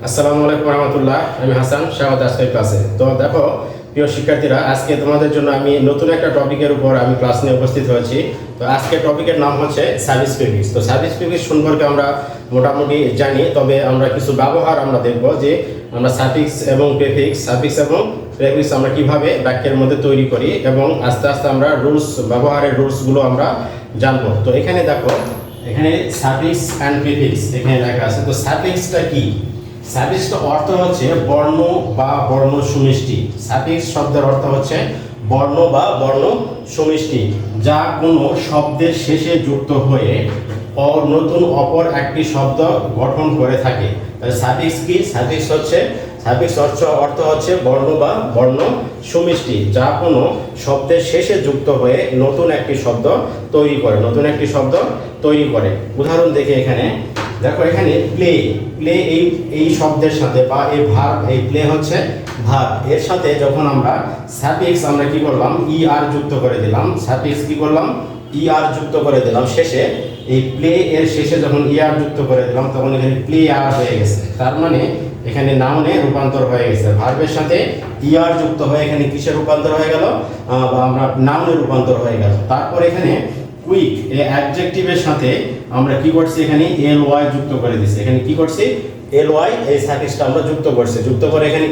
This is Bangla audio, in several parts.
আসসালামু আলাইকুম রহমতুল্লাহ। আমি হাসান, স্বাগত আজকের ক্লাসে। তো দেখো প্রিয় শিক্ষার্থীরা, আজকে তোমাদের জন্য আমি নতুন একটা টপিকের উপর আমি ক্লাস নিয়ে উপস্থিত হয়েছি। তো আজকের টপিকের নাম হচ্ছে সার্ভিস প্রিফিক্স। তো সার্ভিস প্রিফিক্স সম্পর্কে আমরা মোটামুটি জানি, তবে আমরা কিছু ব্যবহার আমরা দেখব যে আমরা সাফিক্স এবং প্রিফিক্স আমরা কিভাবে বাক্যের মধ্যে তৈরি করি এবং আস্তে আস্তে আমরা ব্যবহারের রুলসগুলো আমরা জানবো। তো এখানে দেখো, এখানে সাফিক্স অ্যান্ড প্রিফিক্স এখানে লেখা আছে। তো সাফিক্সটা কি? সাফিক্সের অর্থ হচ্ছে বর্ণ বা বর্ণ সুমিষ্টি। সাফিক্স শব্দের অর্থ হচ্ছে বর্ণ বা বর্ণ সুমিষ্টি, যা কোনো শব্দের শেষে যুক্ত হয়ে নতুন অপর একটি শব্দ গঠন করে থাকে। সাফিক্স কি? সাফিক্স অর্থ হচ্ছে বর্ণ বা বর্ণ সুমিষ্টি, যা কোনো শব্দের শেষে যুক্ত হয়ে নতুন একটি শব্দ তৈরি করে। উদাহরণ দেখে এখানে দেখো, এখানে প্লে এই শব্দের সাথে বা এই ভার্ব, এই প্লে হচ্ছে ভার্ব, এর সাথে যখন আমরা সাফিক্স আমরা কি করলাম, আর যুক্ত করে দিলাম। সাফিক্স কি করলাম? আর যুক্ত করে দিলাম শেষে। এই প্লে এর শেষে যখন আর যুক্ত করে দিলাম, তখন এখানে প্লে আর হয়ে গেছে। তার মানে এখানে নাউনে রূপান্তর হয়ে গেছে। ভার্বের সাথে আর যুক্ত হয়ে এখানে কিসের রূপান্তর হয়ে গেল? আমরা নাউনে রূপান্তর হয়ে গেল। তারপর এখানে কুইক এই অ্যাডজেক্টিভের সাথে আমরা কি করছি? এখানে ly যুক্ত করে দিছি। এখানে কি করছি? ly এই সাফিক্সটা আমরা যুক্ত করে এখানে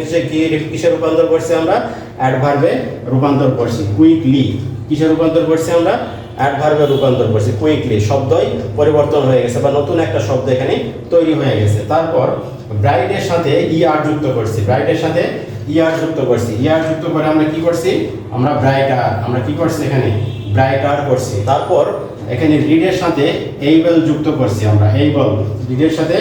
কিসে রূপান্তর করছি? আমরা অ্যাডভার্বে রূপান্তর করছি। কুইকলি কিসে রূপান্তর করছি? আমরা অ্যাডভার্বে রূপান্তর করছি। কুইকলি শব্দই পরিবর্তন হয়ে গেছে বা নতুন একটা শব্দ এখানে তৈরি হয়ে গেছে। তারপর ব্রাইডের সাথে আর যুক্ত করছি। আর যুক্ত করে আমরা কি করছি? আমরা কি করছি? এখানে ব্রাইটার করছি। তারপর এখানে রিডের সাথে এইবল যুক্ত করছি। রিডের সাথে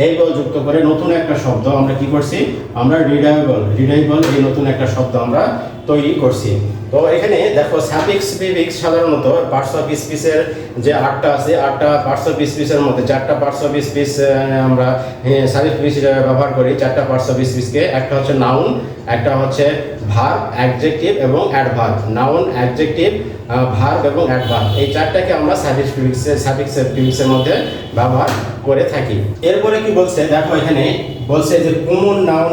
এইবল যুক্ত করে নতুন একটা শব্দ আমরা কি করছি? আমরা রিডাইবল এই নতুন একটা শব্দ আমরা তৈরি করছি। তো এখানে দেখো, সাফিক্স প্রিফিক্স সাধারণত পার্টস অফ স্পিচের যে 8টা আছে, 8টা পার্টস অফ স্পিচের মধ্যে 4টা পার্টস অফ স্পিচ আমরা সাফিক্স প্রিফিক্স হিসেবে ব্যবহার করি। 4টা পার্টস অফ স্পিচকে, একটা হচ্ছে নাউন, একটা হচ্ছে ভার্ব, অ্যাডজেক্টিভ এবং অ্যাডভার্ব। নাউন, অ্যাডজেক্টিভ, ভার্ব এবং অ্যাডভার্ব, এই 4টাকে আমরা সাফিক্স প্রিফিক্সের মধ্যে ব্যবহার করে থাকি। এরপরে কি বলছে দেখো, এখানে বলছে যে কমন নাউন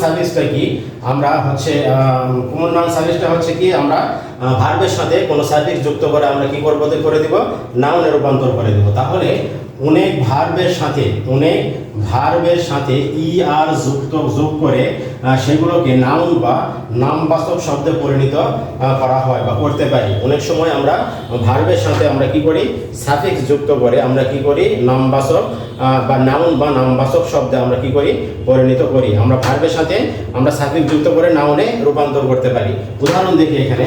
সাফিক্সটা কি? আমরা হচ্ছে কমন নাউন সাফিক্সটা হচ্ছে কি? আমরা ভার্বের সাথে কোনো সাফিক্স যুক্ত করে আমরা কি করে দিব? নাউনে রূপান্তর করে দেব। তাহলে অনেক ভার্বের সাথে আর যোগ করে সেগুলোকে নাউন বা নামবাচক শব্দে পরিণত করা হয় বা করতে পারি। অনেক সময় আমরা ভার্বের সাথে আমরা কি করি? সাফিক্স যুক্ত করে আমরা কি করি? নামবাচক বা নাউন বা নামবাচক শব্দে আমরা কি করি? পরিণত করি। আমরা ভার্বের সাথে আমরা সাফিক্স যুক্ত করে নাউনে রূপান্তর করতে পারি। উদাহরণ দেখি এখানে,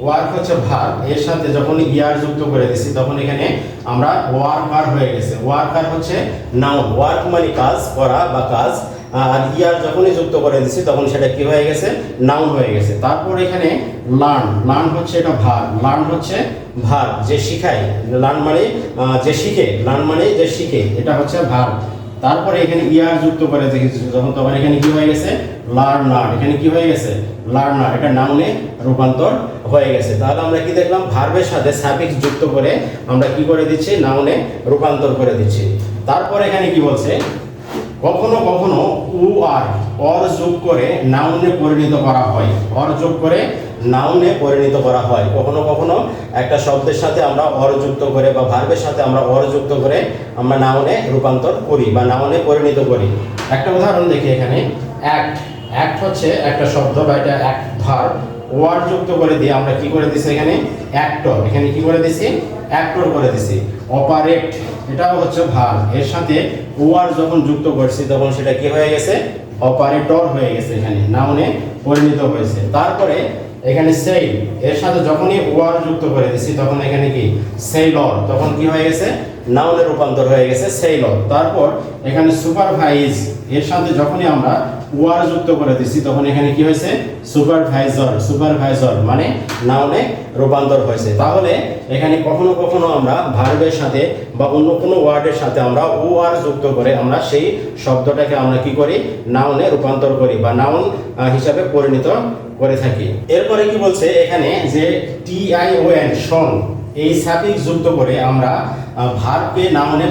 ওয়ার্ক হচ্ছে ভার্ব, এর সাথে যখন আর যুক্ত করে দিছি তখন এখানে আমরা ওয়ার্কার হয়ে গেছে। ওয়ার্কার হচ্ছে নাউন, ওয়ার্ক মানে কাজ করা বা কাজ, আর আর যখনই যুক্ত করে দিছি তখন সেটা কি হয়ে গেছে? নাউন হয়ে গেছে। তারপর এখানে লার্ন হচ্ছে এটা ভার্ব, যে শিখায়। লার্ন মানে যে শিখে, এটা হচ্ছে ভার্ব। তারপরে এখানে আর যুক্ত করে দেখেছি যখন, তখন এখানে কি হয়ে গেছে? লার্নার। এখানে কি হয়ে গেছে? লার্নার, এটা নাউনে রূপান্তর হয়ে গেছে। তাহলে আমরা কি দেখলাম? ভার্বের সাথে সাফিক্স যুক্ত করে আমরা কি করে দিচ্ছি? নাউনে রূপান্তর করে দিচ্ছি। তারপর এখানে কি বলছে? কখনো কখনো অর যোগ করে নাউনে পরিণত করা হয়। কখনো কখনো একটা শব্দের সাথে আমরা অর যুক্ত করে বা ভার্বের সাথে আমরা অর যুক্ত করে আমরা নাউনে রূপান্তর করি বা নাউনে পরিণত করি। একটা উদাহরণ দেখি এখানে, অ্যাক্ট হচ্ছে একটা শব্দ বা এটা অ্যাক্ট ভার্ব, ওয়ার যুক্ত করে দিয়ে আমরা কি করে দিছি? এখানে অ্যাক্টর। এখানে কি করে দিছি? অ্যাক্টর করে দিছি। অপারেট, এটাও হচ্ছে ভার্ব, এর সাথে ওয়ার যখন যুক্ত করছি তখন সেটা কি হয়ে গেছে? অপারেটর হয়ে গেছে, এখানে নাউনে পরিণত হয়েছে। তারপরে এখানে সেল, এর সাথে যখনই ওয়ার যুক্ত করে দিছি তখন এখানে কি? সেলর, তখন কি হয়ে গেছে? নাউনে রূপান্তর হয়ে গেছে সেলর। তারপর এখানে সুপারভাইজ, এর সাথে যখনই আমরা ওয়ার যুক্ত করে দিছি তখন এখানে কি হয়েছে? সুপারভাইজর মানে নাউনে রূপান্তর হয়েছে। তাহলে এখানে কখনো কখনো আমরা ভার্বের সাথে বা অন্য কোনো ওয়ার্ডের সাথে আমরা আর যুক্ত করে আমরা সেই শব্দটাকে আমরা কি করি? নাউনে রূপান্তর করি বা নাউন হিসাবে পরিণত করে থাকি। এরপরে কি বলছে এখানে যে TION, এই সাফিক্স যুক্ত করে আমরা ভার্বকে নাউনে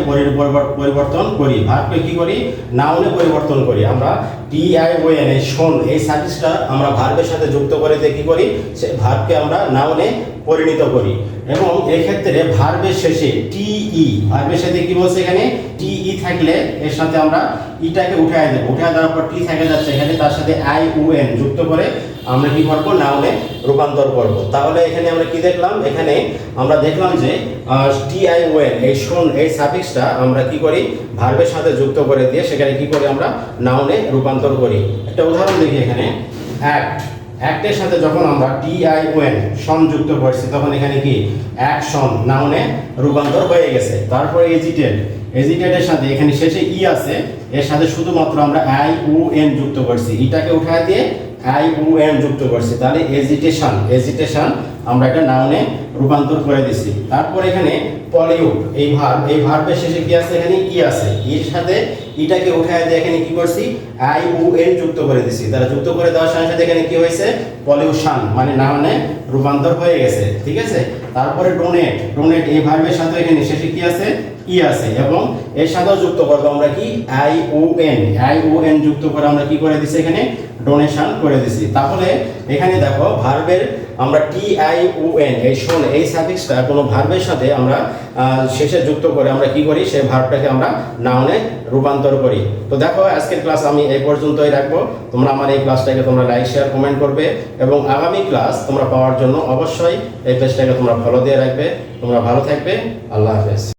পরিবর্তন করি। ভার্বকে কি করি? নাউনে পরিবর্তন করি। আমরা টিআইওএন এই শোন এই সাফিক্সটা আমরা ভার্বের সাথে যুক্ত করে দিয়ে কি করি? সে ভার্বকে আমরা নাউনে পরিণত করি। এবং এই ক্ষেত্রে ভার্বের শেষে টিই, ভার্বের সাথে কি বলছে এখানে? টিই থাকলে এর সাথে আমরা ইটাকে উঠায় দেব। উঠায় দেওয়ার পর টি থেকে যাচ্ছে এখানে, তার সাথে আইওএন যুক্ত করে আমরা কি করব? নাউনে রূপান্তর করব। তাহলে এখানে আমরা কি দেখলাম? এখানে আমরা দেখলাম যে টিআইওএন এই শোন এই সাফিক্সটা আমরা কি করি? ভার্বের সাথে যুক্ত করে দিয়ে সেখানে কি করি? আমরা নাউনে রূপান্তর করি। একটা উদাহরণ দেখি এখানে, অ্যাক্ট। অ্যাক্টের সাথে যখন আমরা টিআইওএন সংযুক্ত করছি তখন এখানে কি? অ্যাকশন নাউনে রূপান্তর হয়ে গেছে। তারপরে এজিটেড, এজিটেডের সাথে এখানে শেষে ই আছে, এর সাথে শুধুমাত্র আমরা আইওএন যুক্ত করছি, ইটাকে উঠায় দিয়ে আইওএন যুক্ত করছি, তাহলে এজিটেশন, এজিটেশন আমরা এটা নাউনে রূপান্তর করে দিছি। তারপর এখানে পলিউট এই ভার্ব, এই ভার্বের শেষে কি আছে? এখানে ই আছে, এর সাথে ইটাকে উঠায় দিয়ে এখানে কি করছি? আইওএন যুক্ত করে দিছি। তারা যুক্ত করে দেওয়ার সাথে সাথে এখানে কি হয়েছে? পলিউশন মানে নাউনে রূপান্তর হয়ে গেছে। ঠিক আছে। তারপরে ডোনেট, ডোনেট এই ভার্বের সাথে এখানে শেষে কি আছে? ই আছে, এবং এর সাথেও যুক্ত করবো আমরা কি? আইওএন, আইওএন যুক্ত করে আমরা কি করে দিছি? এখানে ডোনেশন করে দিছি। তাহলে এখানে দেখো ভার্বের আমরা টিআইওএন এই শোন এই সাফিক্সটা কোনো ভার্বের সাথে আমরা শেষে যুক্ত করে আমরা কি করি? সেই ভার্বটাকে আমরা নাউনে রূপান্তর করি। তো দেখো আজকের ক্লাস আমি এই পর্যন্তই রাখবো। তোমরা আমার এই ক্লাসটাকে তোমরা লাইক শেয়ার কমেন্ট করবে, এবং আগামী ক্লাস তোমরা পাওয়ার জন্য অবশ্যই এই পেজটাকে তোমরা ফলো দিয়ে রাখবে। তোমরা ভালো থাকবে। আল্লাহ হাফেজ।